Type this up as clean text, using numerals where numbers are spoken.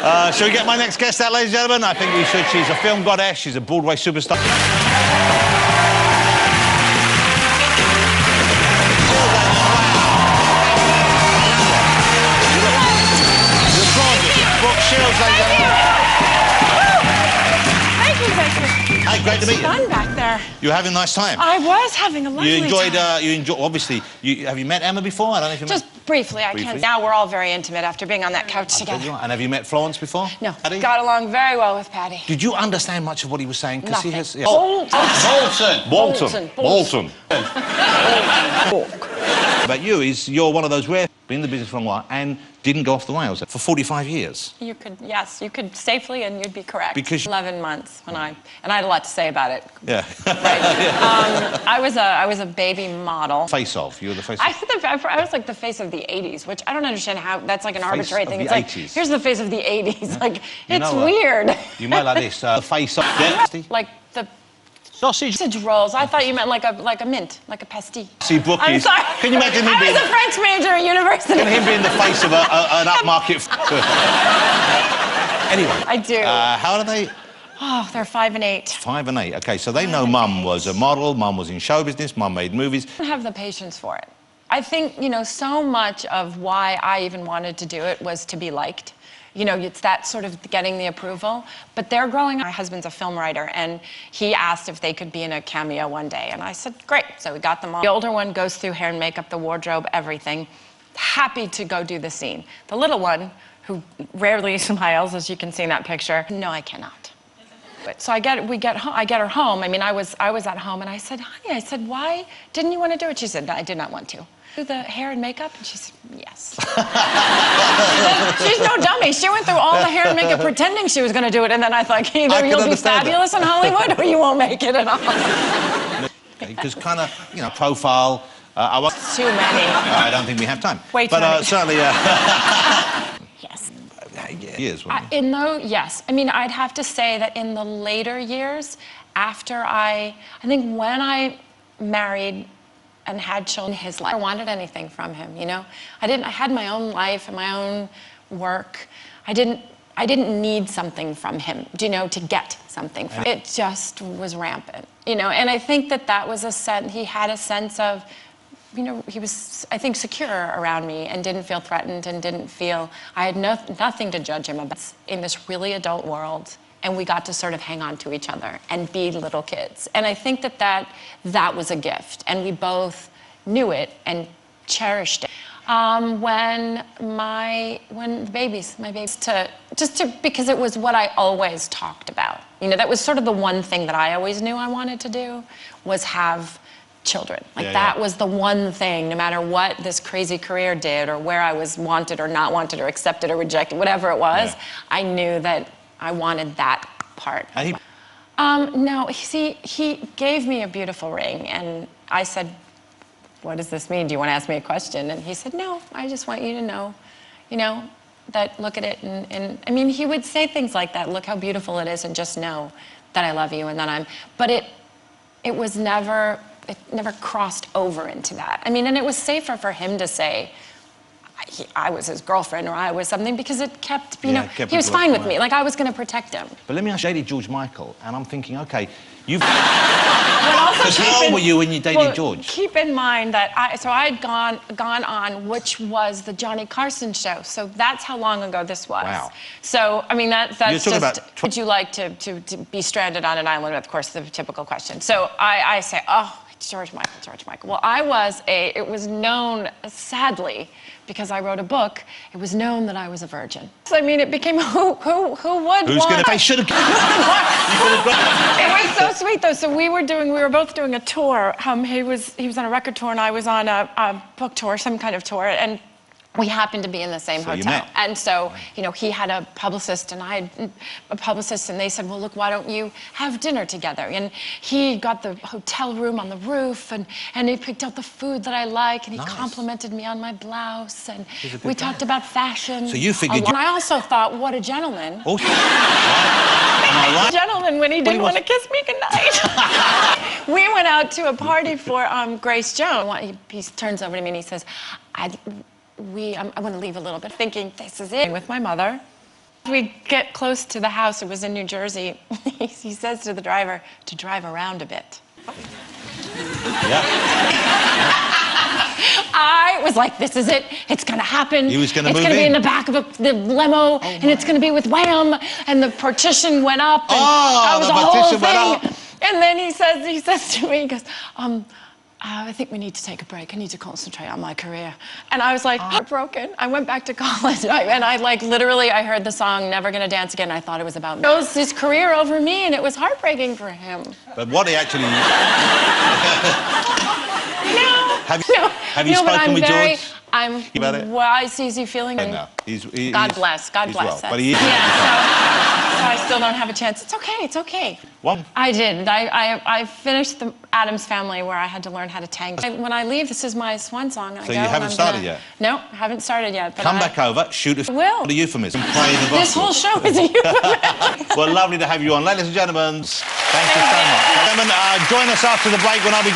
Shall we get my next guest out, ladies and gentlemen? I think we should. She's a film goddess. She's a Broadway superstar. Brooke Shields, ladies and gentlemen. Thank you. Hey, great to meet you. Fun back there. You were having a nice time. I was having a lovely time. You enjoyed. Obviously, have you met Emma before? I don't know if you just briefly. I can't. Now we're all very intimate after being on that couch together. And have you met Florence before? No. Patty? Got along very well with Patty. Did you understand much of what he was saying? Because he has. Yeah. Bolton. About you is you're one of those rare been in the business for a while and didn't go off the rails for 45 years. You could, yes, you could safely, and you'd be correct. Because 11 months when and I had a lot to say about it. Yeah. Right. I was a baby model. Face off. You were the face. I was like the face of the '80s, which I don't understand how that's like an arbitrary thing. It's like here's the face of the '80s. Like it's weird. You might like this. Face off. Yeah. Like the. Sausage rolls. I thought you meant like a mint, like a pasty. See, Brooke I'm is... sorry. Can you imagine him being... I was a French major at university. Can him being the face of an upmarket... Anyway. I do. How old are they? Oh, they're 5 and 8. 5 and 8. OK, so they know Mum was a model, Mum was in show business, Mum made movies. I don't have the patience for it. I think, you know, so much of why I even wanted to do it was to be liked. You know, it's that sort of getting the approval. But they're growing up. My husband's a film writer, and he asked if they could be in a cameo one day. And I said, great. So we got them all. The older one goes through hair and makeup, the wardrobe, everything. Happy to go do the scene. The little one, who rarely smiles, as you can see in that picture, no, I cannot. So I get her home. I mean, I was at home, and I said, honey, why didn't you want to do it? She said, no, I did not want to. Do the hair and makeup? And she said, yes. She's no dummy. She went through all the hair and makeup pretending she was going to do it, and then I thought, either you'll be fabulous in Hollywood or you won't make it at all. Because kind of, you know, profile... Too many. I don't think we have time. Way too many. Certainly... Yes. Years, yes. I mean, I'd have to say that in the later years, after I think when I married and had children in his life, I never wanted anything from him, you know? I had my own life and my own work. I didn't need something from him, you know, to get something from him. It just was rampant, you know? And I think that was he had a sense of, you know, he was, I think, secure around me and didn't feel threatened and didn't feel, I had nothing to judge him about in this really adult world. And we got to sort of hang on to each other and be little kids. And I think that was a gift. And we both knew it and cherished it. When my babies, because it was what I always talked about. You know, that was sort of the one thing that I always knew I wanted to do, was have children. Like that was the one thing, no matter what this crazy career did or where I was wanted or not wanted or accepted or rejected, whatever it was, I knew that I wanted that part. No, see, he gave me a beautiful ring, and I said, what does this mean? Do you want to ask me a question? And he said, no, I just want you to know, you know, that look at it, and I mean, he would say things like that, look how beautiful it is, and just know that I love you and that but it never crossed over into that. I mean, and it was safer for him to say, I was his girlfriend or I was something, because it kept, you know, he was fine with me. Like, I was going to protect him. But let me ask you, dated George Michael, and I'm thinking, OK, you've... Because how old were you when you dated George? Keep in mind that I'd gone on, which was the Johnny Carson show. So that's how long ago this was. Wow. So, I mean, that's just... Would you like to be stranded on an island? Of course, the typical question. So I say, oh, George Michael. Well, it was known, sadly, because I wrote a book, it was known that I was a virgin. So, I mean, it became who would want? Who's going to pay? Should have. It was so sweet, though. So we were both doing a tour. He was on a record tour, and I was on a book tour, some kind of tour, and we happened to be in the same hotel. And so, you know, he had a publicist and I had a publicist, and they said, well, look, why don't you have dinner together? And he got the hotel room on the roof, and he picked out the food that I like, and he complimented me on my blouse, and we talked about fashion. So you figured... And I also thought, what a gentleman. Oh, a gentleman when he didn't want to kiss me goodnight. We went out to a party for Grace Jones. He turns over to me and he says, I want to leave a little bit, thinking this is it. With my mother, We get close to the house, it was in New Jersey. He says to the driver to drive around a bit. Yeah. I was like, this is it. It's going to happen. He was going to move in. It's going to be in the back of the limo, and it's going to be with Wham! And the partition went up. And that was the a whole partition went thing. up. And then he says to me, he goes, I think we need to take a break. I need to concentrate on my career. And I was like, heartbroken. I went back to college, and I like literally, I heard the song "Never Gonna Dance Again." I thought it was about me. He chose his career over me, and it was heartbreaking for him. But what he actually... Have you but spoken with George? I'm about it? wise, easy feeling. Yeah, no. God bless. God bless. Well, but he is. Yeah, so I still don't have a chance. It's okay. It's okay. What? I did. I finished the Addams Family, where I had to learn how to tango. When I leave, this is my swan song. So you haven't started yet? No, haven't started yet. But Come back over, shoot a euphemism, play the gospel. This whole show is a euphemism. Well, lovely to have you on. Ladies and gentlemen, thank you so much. Gentlemen, join us after the break when I'll be...